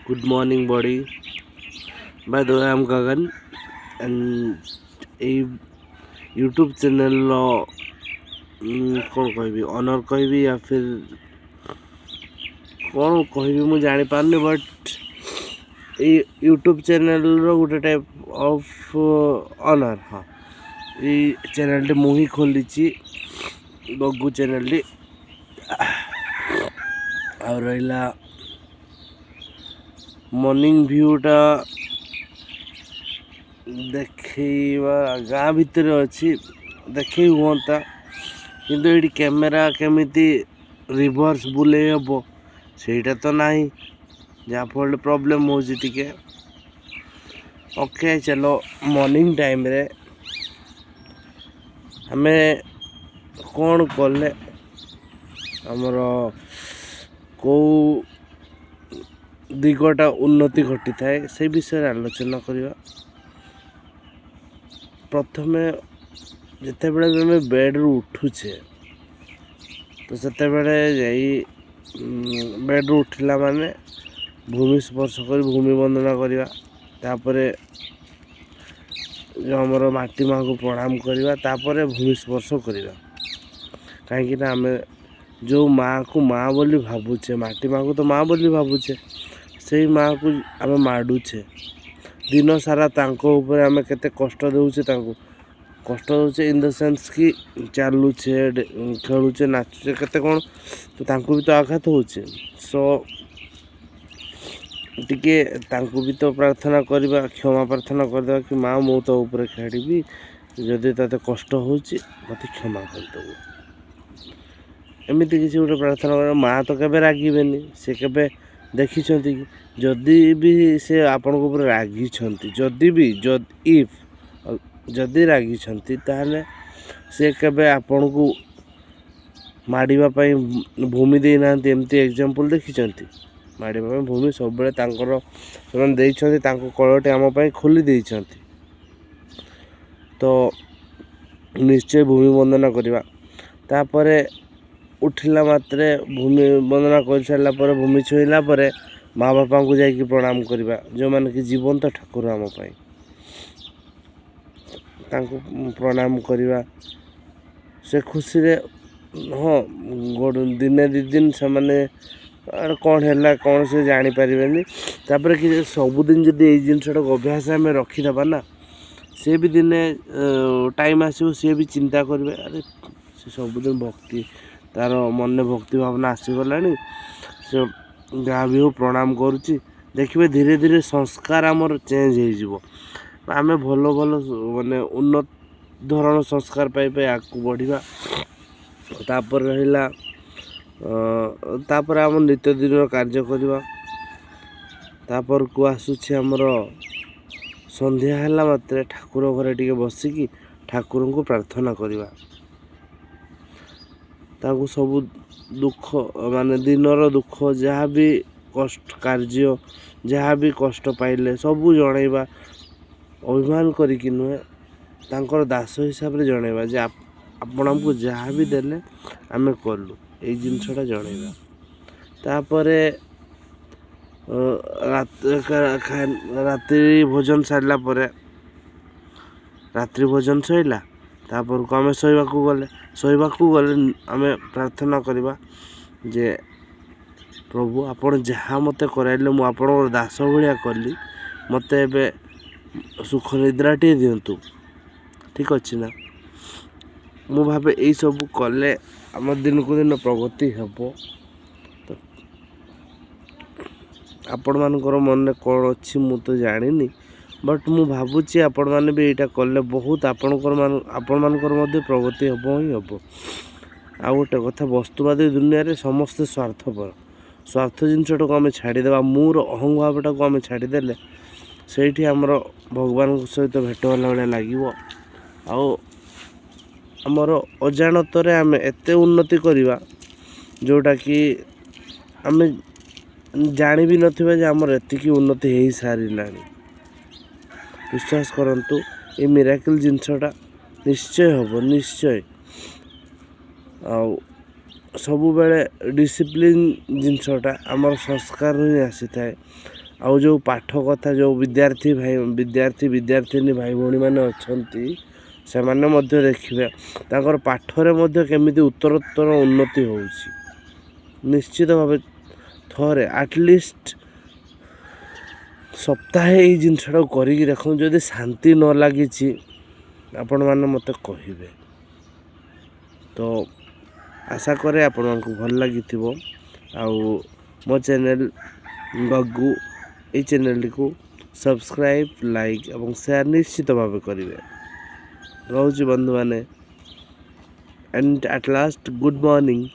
Good morning, body. By the way, I'm Gagan, and এই YouTube channel कौन कहबी honour कहबी या फिर कौन कहबी मुझे जानी पारनी बट ये यूट्यूब चैनल गोटे टाइप ऑफ ऑनर हाँ ये चैनल टे मुही खोली गगु चैनल टी आ रहा मॉर्निंग व्यूटा देखा गाँ भितर अच्छी देखे हुआ किंतु ये कैमेरा केमिति रिवर्स बुले हम सेटा तो नहीं जहाँफल प्रॉब्लम हो टिके ओके चलो मॉर्निंग टाइम रे हमें कौन कले आमर कौ दिगटा उन्नति घटी थाए से विषय आलोचना करवा प्रथमे जिते बड़े बेड्रु उठुचे तो से बेड्रु उठिला माने भूमि स्पर्श कर भूमि वंदना करवा तापरे जो आमर माटी माँ को प्रणाम करवा तापरे भूमि स्पर्श करवा कहीं आम जो माँ को माँ बोली भावुचे माटी माँ को तो माँ बोली भावुचे से माँ को आम माडुचे दिन सारा तांको ऊपर आम केते कष्ट देउचे तांको कष्ट देउचे इन द सेंस कि चालुचे खेलुचे नाचुचे केते कौन तो तांको भी तो आघात होचे सो टिके तांको भी तो प्रार्थना करवा क्षमा प्रार्थना करदेवा कि माँ मु तो ऊपर खेड़ी जदि ताते कष्ट होची मते क्षमा करदेबो एमती किसी गोटे प्रार्थना कर माँ तो केबे रागिबेनी से केबे देखिछंती कि जदि भी से आपण ऊपर रागी जदि भी जदि रागी ताहले से केबे आपण को माडिबा पई भूमि दे नांती एमती एग्जांपल देखिछंती माडिबा पई भूमि सब बेले तांकर ସେମାନେ ଦେଇଛନ୍ତି तांको कळटे आम पई खोली ଦେଇଛନ୍ତି तो निश्चय भूमि वंदना करवा तापरे उठिला मात्रे भूमि वंदना कर सारा पर भूमि छुईला पर माँ बापा को जाकि प्रणाम करवा जो मैंने कि जीवंत ठाकुर आम प्रणाम करवा से खुशी रे हाँ दिने दी दिन से मैंने कौन है कौन से जानीपर तापर कि सबुदिन जब ये जिनटा अभ्यास आम रखीदबा ना सी भी दिने टाइम आसो सी भी चिंता करेंगे अरे से सबुदिन भक्ति तार मन भक्ति भावना आसीगला से जहाँ भी हो प्रणाम करुच्ची देखिए धीरे धीरे संस्कार आमर चेंज हो आम भल भल माने उन्नत धरण संस्कार पाई आगू बढ़िया तापर रहिला तापर आम नित्य दिन कार्य करवा तापर को आसुछि आमर संध्या हैला मात्रे ठाकुर घरे टिके बसिकी ठाकुर को प्रार्थना करवा ताकू सब दुख माने दिनर दुख जहाँ भी कष्ट कार्य जहाँ भी कष्ट पाइले सबू जनइबा अभिमान करिकी नुहे तांकर दास हिसाब रे जनइबा जे आपण हमको जहाँ भी देले आमे करलु ए जिनसटा जनइबा तापरे रात्रि भोजन सारला परे रात्रि भोजन सइला तापर को आम शोवा गले आम प्रार्थना करवा जे प्रभु आपण जहाँ मते कराइले मु आपण दास भाया कली मते एबे सुख निद्राटे दिंतु ठीक अच्छे ना मु भावे यही सब कले आम दिन को दिन प्रगति हेब तो आपण मानकर मन कौन अच्छी मु तो जानी बट मु भावुची आपण मैंने भी यहाँ कले बहुत आपण मानकर प्रगति हम ही हम आ गोटे कथा वस्तुवादी दुनिया रे समस्ते स्वार्थपर स्वार्थ जिनटा को आम छाड़देवा मोर अहंभावटा को आम छाड़देले से आमर भगवान सहित भेट होला भाया लगे आमर अजाणतरे आम एत उन्नति करवा जोटा कि आम जानी भी नथिबा जे आमर एतिकी उन्नति हो सारा विश्वास करंतु ये मिराकल जिनसटा निश्चय हम निश्चय सब बेले डिसिप्लिन जिनसटा आमर संस्कार ही आसी थाए आउ जो पाठ कथा जो विद्यार्थी भाई भौणी मैंने अछंती से माने मध्य देखिबे ताकर पाठरे मध्य केमिति उत्तरोत्तर उन्नति होउची निश्चित भाव थरे एटलिस्ट सप्ताहे ये जिनसा करिकी देखो जदि शांति न लगी आपण मैंने मत कहे तो आशा करे आपण मानक भल लगी आउ मो चैनल गग्गू ये चैनल को सब्सक्राइब लाइक और शेयर निश्चित भाव करेंगे रोज बंधु मैंने and at last good morning.